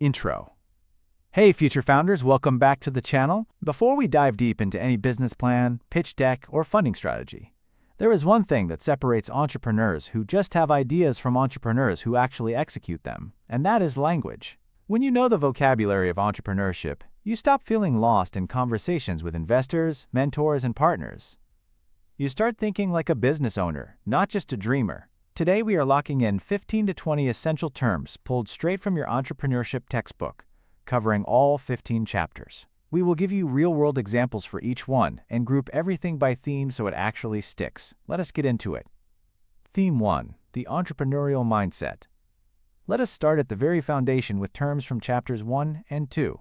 Intro. Hey, future founders, welcome back to the channel. Before we dive deep into any business plan, pitch deck, or funding strategy, there is one thing that separates entrepreneurs who just have ideas from entrepreneurs who actually execute them, and that is language. When you know the vocabulary of entrepreneurship, you stop feeling lost in conversations with investors, mentors, and partners. You start thinking like a business owner, not just a dreamer. Today we are locking in 15 to 20 essential terms pulled straight from your entrepreneurship textbook, covering all 15 chapters. We will give you real-world examples for each one and group everything by theme so it actually sticks. Let us get into it. Theme 1. The Entrepreneurial Mindset. Let us start at the very foundation with terms from chapters 1 and 2.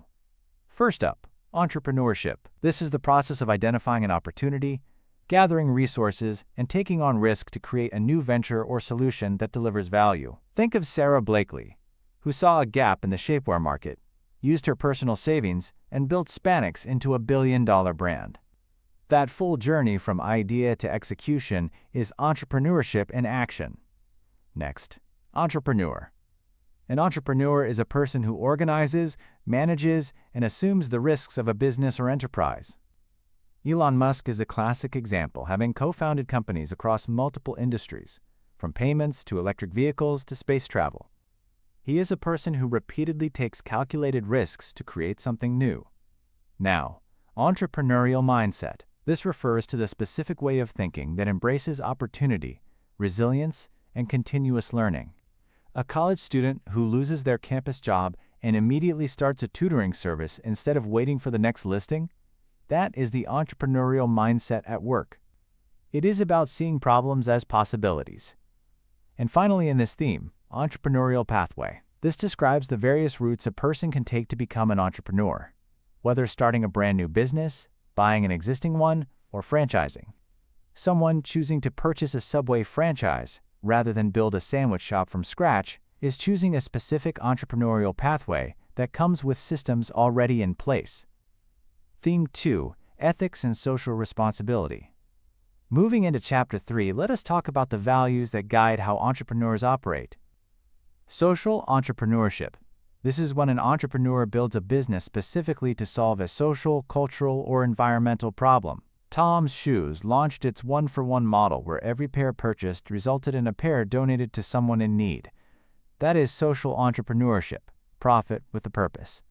First up, entrepreneurship. This is the process of identifying an opportunity, gathering resources, and taking on risk to create a new venture or solution that delivers value. Think of Sarah Blakely, who saw a gap in the shapewear market, used her personal savings, and built Spanx into a billion-dollar brand. That full journey from idea to execution is entrepreneurship in action. Next, entrepreneur. An entrepreneur is a person who organizes, manages, and assumes the risks of a business or enterprise. Elon Musk is a classic example, having co-founded companies across multiple industries, from payments to electric vehicles to space travel. He is a person who repeatedly takes calculated risks to create something new. Now, entrepreneurial mindset. This refers to the specific way of thinking that embraces opportunity, resilience, and continuous learning. A college student who loses their campus job and immediately starts a tutoring service instead of waiting for the next listing? That is the entrepreneurial mindset at work. It is about seeing problems as possibilities. And finally in this theme, entrepreneurial pathway. This describes the various routes a person can take to become an entrepreneur, whether starting a brand new business, buying an existing one, or franchising. Someone choosing to purchase a Subway franchise rather than build a sandwich shop from scratch is choosing a specific entrepreneurial pathway that comes with systems already in place. Theme 2. Ethics and Social Responsibility. Moving into Chapter 3, let us talk about the values that guide how entrepreneurs operate. Social entrepreneurship. This is when an entrepreneur builds a business specifically to solve a social, cultural, or environmental problem. Tom's Shoes launched its one-for-one model where every pair purchased resulted in a pair donated to someone in need. That is social entrepreneurship, profit with a purpose.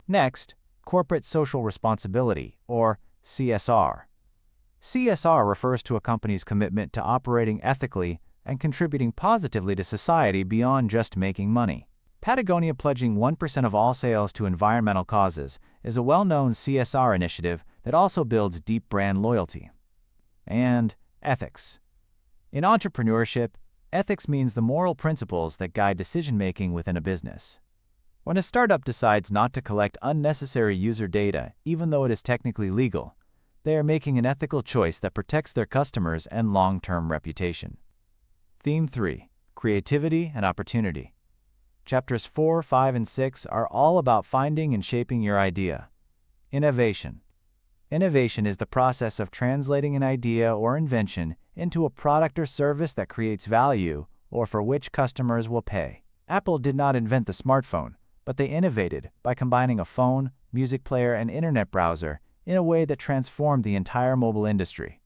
Next, corporate social responsibility, or CSR. CSR refers to a company's commitment to operating ethically and contributing positively to society beyond just making money. Patagonia pledging 1% of all sales to environmental causes is a well-known CSR initiative that also builds deep brand loyalty. And ethics. In entrepreneurship, ethics means the moral principles that guide decision-making within a business. When a startup decides not to collect unnecessary user data, even though it is technically legal, they are making an ethical choice that protects their customers and long-term reputation. Theme 3. Creativity and Opportunity. Chapters 4, 5, and 6 are all about finding and shaping your idea. Innovation. Innovation is the process of translating an idea or invention into a product or service that creates value or for which customers will pay. Apple did not invent the smartphone, but they innovated by combining a phone, music player, and internet browser in a way that transformed the entire mobile industry.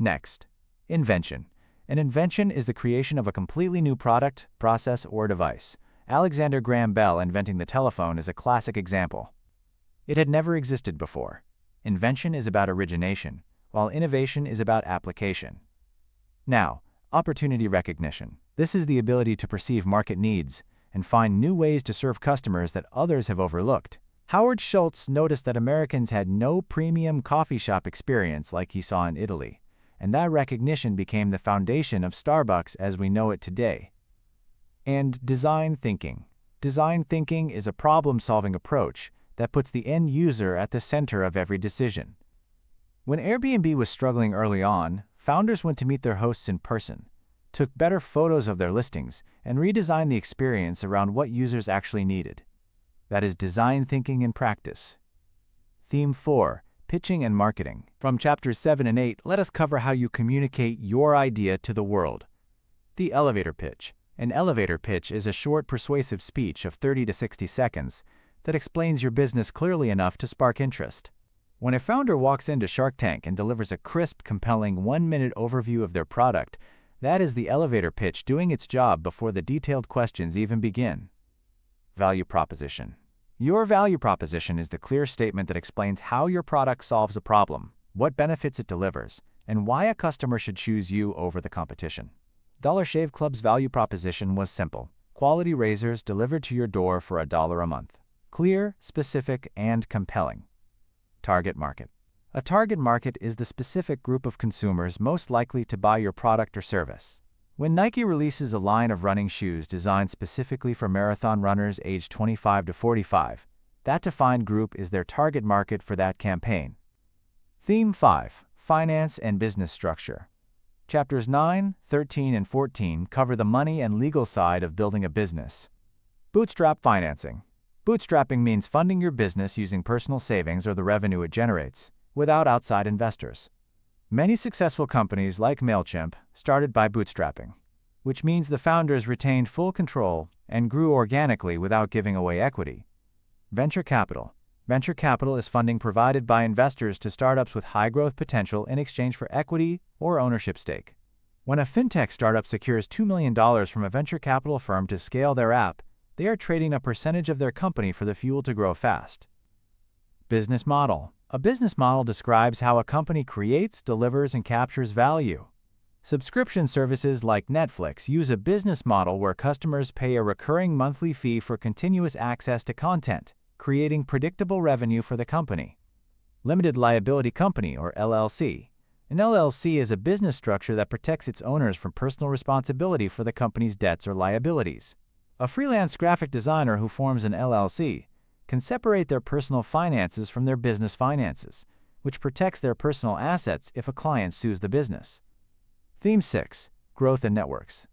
Next, invention. An invention is the creation of a completely new product, process, or device. Alexander Graham Bell inventing the telephone is a classic example. It had never existed before. Invention is about origination, while innovation is about application. Now, opportunity recognition. This is the ability to perceive market needs and find new ways to serve customers that others have overlooked. Howard Schultz noticed that Americans had no premium coffee shop experience like he saw in Italy, and that recognition became the foundation of Starbucks as we know it today. And design thinking. Design thinking is a problem-solving approach that puts the end user at the center of every decision. When Airbnb was struggling early on, founders went to meet their hosts in person, took better photos of their listings, and redesigned the experience around what users actually needed. That is design thinking in practice. Theme 4. Pitching and Marketing. From Chapters 7 and 8, let us cover how you communicate your idea to the world. The elevator pitch. An elevator pitch is a short, persuasive speech of 30 to 60 seconds that explains your business clearly enough to spark interest. When a founder walks into Shark Tank and delivers a crisp, compelling 1-minute overview of their product, that is the elevator pitch doing its job before the detailed questions even begin. Value proposition. Your value proposition is the clear statement that explains how your product solves a problem, what benefits it delivers, and why a customer should choose you over the competition. Dollar Shave Club's value proposition was simple: quality razors delivered to your door for $1 a month. Clear, specific, and compelling. Target market. A target market is the specific group of consumers most likely to buy your product or service. When Nike releases a line of running shoes designed specifically for marathon runners aged 25 to 45, that defined group is their target market for that campaign. Theme 5: Finance and Business Structure. Chapters 9, 13, and 14 cover the money and legal side of building a business. Bootstrap financing. Bootstrapping means funding your business using personal savings or the revenue it generates, without outside investors. Many successful companies like MailChimp started by bootstrapping, which means the founders retained full control and grew organically without giving away equity. Venture capital. Venture capital is funding provided by investors to startups with high growth potential in exchange for equity or ownership stake. When a fintech startup secures $2 million from a venture capital firm to scale their app, they are trading a percentage of their company for the fuel to grow fast. Business model. A business model describes how a company creates, delivers, and captures value. Subscription services like Netflix use a business model where customers pay a recurring monthly fee for continuous access to content, creating predictable revenue for the company. Limited liability company, or LLC. An LLC is a business structure that protects its owners from personal responsibility for the company's debts or liabilities. A freelance graphic designer who forms an LLC can separate their personal finances from their business finances, which protects their personal assets if a client sues the business. Theme 6: Growth and Networks.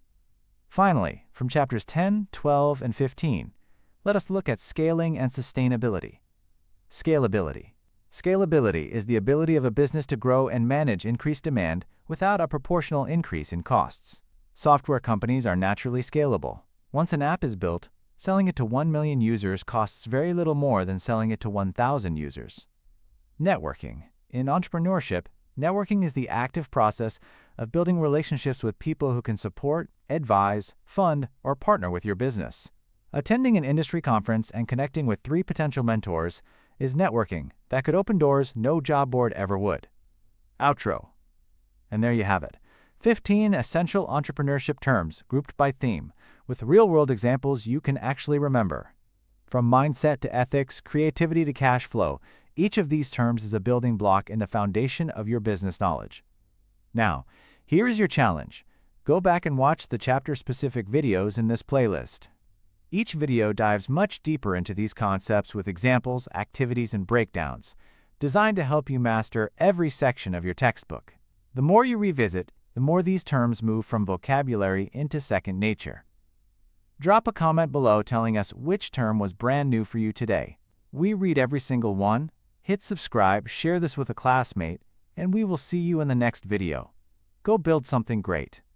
Finally, from chapters 10, 12, and 15, let us look at scaling and sustainability. Scalability. Scalability is the ability of a business to grow and manage increased demand without a proportional increase in costs. Software companies are naturally scalable. Once an app is built, selling it to 1 million users costs very little more than selling it to 1,000 users. Networking. In entrepreneurship, networking is the active process of building relationships with people who can support, advise, fund, or partner with your business. Attending an industry conference and connecting with 3 potential mentors is networking that could open doors no job board ever would. Outro. And there you have it. 15 essential entrepreneurship terms grouped by theme, with real-world examples you can actually remember. From mindset to ethics, creativity to cash flow, each of these terms is a building block in the foundation of your business knowledge. Now, here is your challenge. Go back and watch the chapter-specific videos in this playlist. Each video dives much deeper into these concepts with examples, activities, and breakdowns, designed to help you master every section of your textbook. The more you revisit, the more these terms move from vocabulary into second nature. Drop a comment below telling us which term was brand new for you today. We read every single one. Hit subscribe, share this with a classmate, and we will see you in the next video. Go build something great.